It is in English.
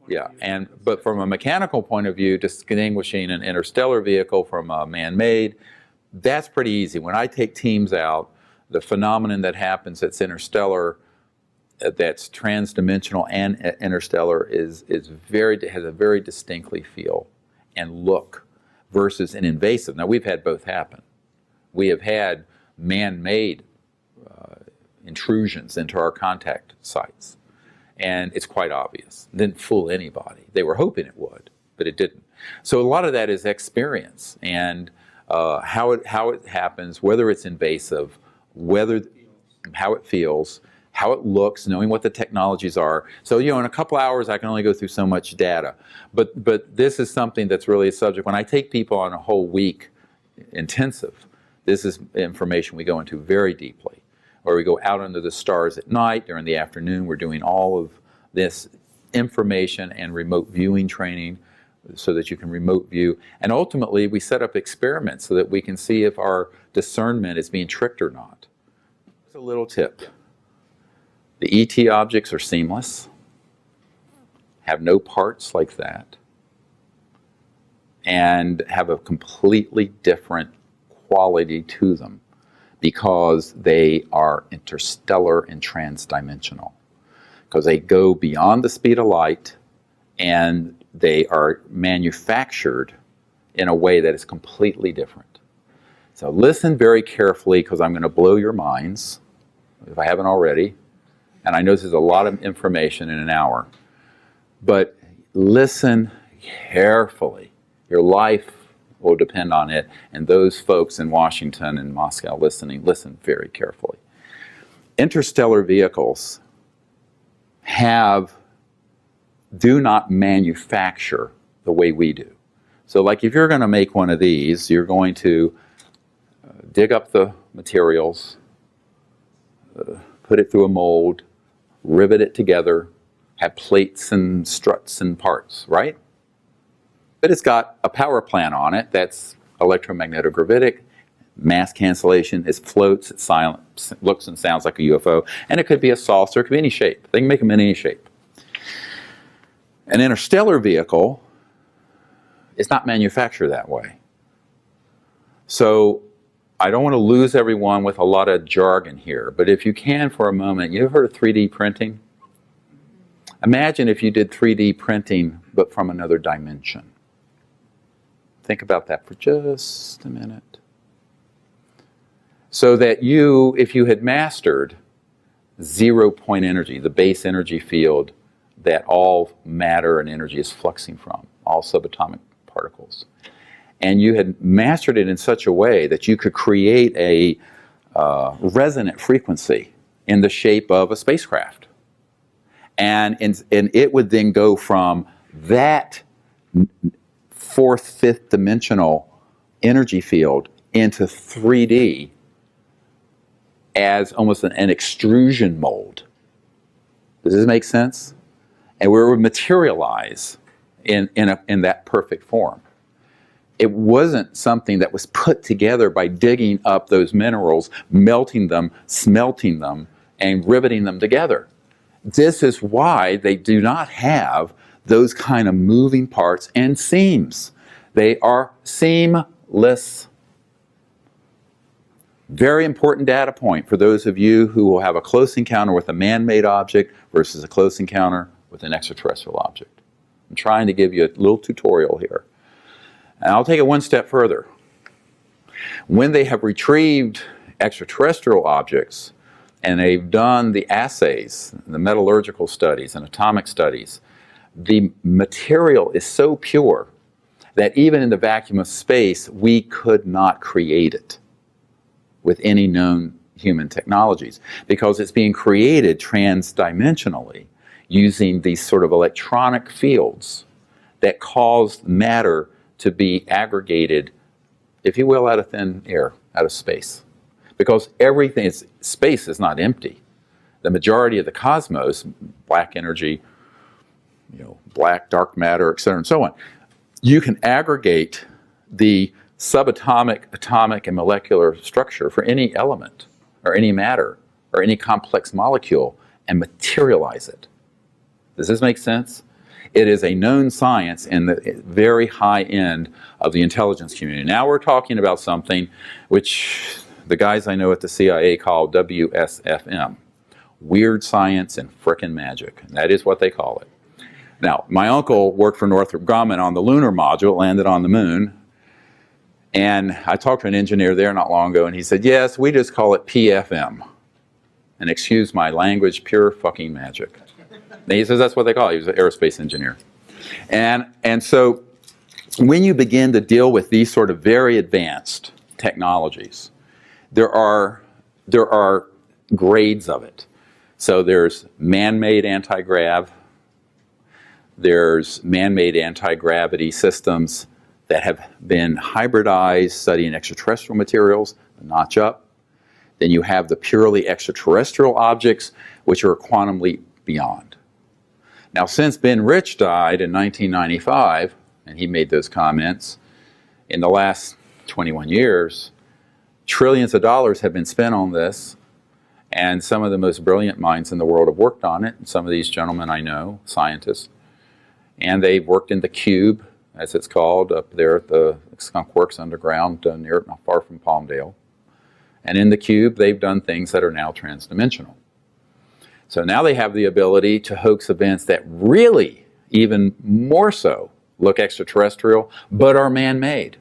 Yeah, but from a mechanical point of view, distinguishing an interstellar vehicle from a man-made, that's pretty easy. When I take teams out, the phenomenon that happens that's interstellar, that's transdimensional and interstellar, has a very distinctly feel and look versus an invasive. Now, we've had both happen. We have had man-made intrusions into our contact sites, and it's quite obvious. It didn't fool anybody. They were hoping it would, but it didn't. So a lot of that is experience and how it happens, whether it's invasive, how it feels, how it looks, knowing what the technologies are. So, in a couple hours, I can only go through so much data. But this is something that's really a subject. When I take people on a whole week intensive, this is information we go into very deeply. Or we go out under the stars at night, during the afternoon, we're doing all of this information and remote viewing training so that you can remote view. And ultimately, we set up experiments so that we can see if our discernment is being tricked or not. Here's a little tip. The ET objects are seamless, have no parts like that, and have a completely different quality to them because they are interstellar and transdimensional. Because they go beyond the speed of light and they are manufactured in a way that is completely different. So listen very carefully because I'm going to blow your minds, if I haven't already. And I know this is a lot of information in an hour, but listen carefully. Your life will depend on it, and those folks in Washington and Moscow listen very carefully. Interstellar vehicles do not manufacture the way we do. So like if you're going to make one of these, you're going to dig up the materials, put it through a mold, rivet it together, have plates and struts and parts, right? But it's got a power plant on it that's electromagnetic-gravitic, mass cancellation, it floats, it's silent, looks and sounds like a UFO, and it could be a saucer, it could be any shape. They can make them in any shape. An interstellar vehicle is not manufactured that way. So I don't want to lose everyone with a lot of jargon here, but if you can for a moment, you ever heard of 3D printing? Imagine if you did 3D printing, but from another dimension. Think about that for just a minute. So that if you had mastered 0-point energy, the base energy field that all matter and energy is fluxing from, all subatomic particles, and you had mastered it in such a way that you could create a resonant frequency in the shape of a spacecraft. And it would then go from that fourth, fifth dimensional energy field into 3D as almost an extrusion mold. Does this make sense? And where it would materialize in that perfect form. It wasn't something that was put together by digging up those minerals, melting them, smelting them, and riveting them together. This is why they do not have those kind of moving parts and seams. They are seamless. Very important data point for those of you who will have a close encounter with a man-made object versus a close encounter with an extraterrestrial object. I'm trying to give you a little tutorial here. And I'll take it one step further. When they have retrieved extraterrestrial objects and they've done the assays, the metallurgical studies and atomic studies, the material is so pure that even in the vacuum of space, we could not create it with any known human technologies because it's being created transdimensionally using these sort of electronic fields that cause matter to be aggregated, if you will, out of thin air, out of space. Because space is not empty. The majority of the cosmos, black energy, black, dark matter, et cetera, and so on, you can aggregate the subatomic, atomic, and molecular structure for any element, or any matter, or any complex molecule, and materialize it. Does this make sense? It is a known science in the very high end of the intelligence community. Now we're talking about something which the guys I know at the CIA call WSFM, weird science and frickin' magic. And that is what they call it. Now, my uncle worked for Northrop Grumman on the lunar module, landed on the moon. And I talked to an engineer there not long ago, and he said, yes, we just call it PFM. And excuse my language, pure fucking magic. And he says that's what they call it. He was an aerospace engineer. And so when you begin to deal with these sort of very advanced technologies, there are grades of it. So there's man-made anti-grav, there's man-made anti-gravity systems that have been hybridized, studying extraterrestrial materials, a notch up. Then you have the purely extraterrestrial objects, which are a quantum leap beyond. Now, since Ben Rich died in 1995, and he made those comments, in the last 21 years, trillions of dollars have been spent on this, and some of the most brilliant minds in the world have worked on it. And some of these gentlemen I know, scientists, and they've worked in the Cube, as it's called, up there at the Skunk Works underground, near, not far from Palmdale. And in the Cube, they've done things that are now transdimensional. So now they have the ability to hoax events that really, even more so, look extraterrestrial, but are man-made.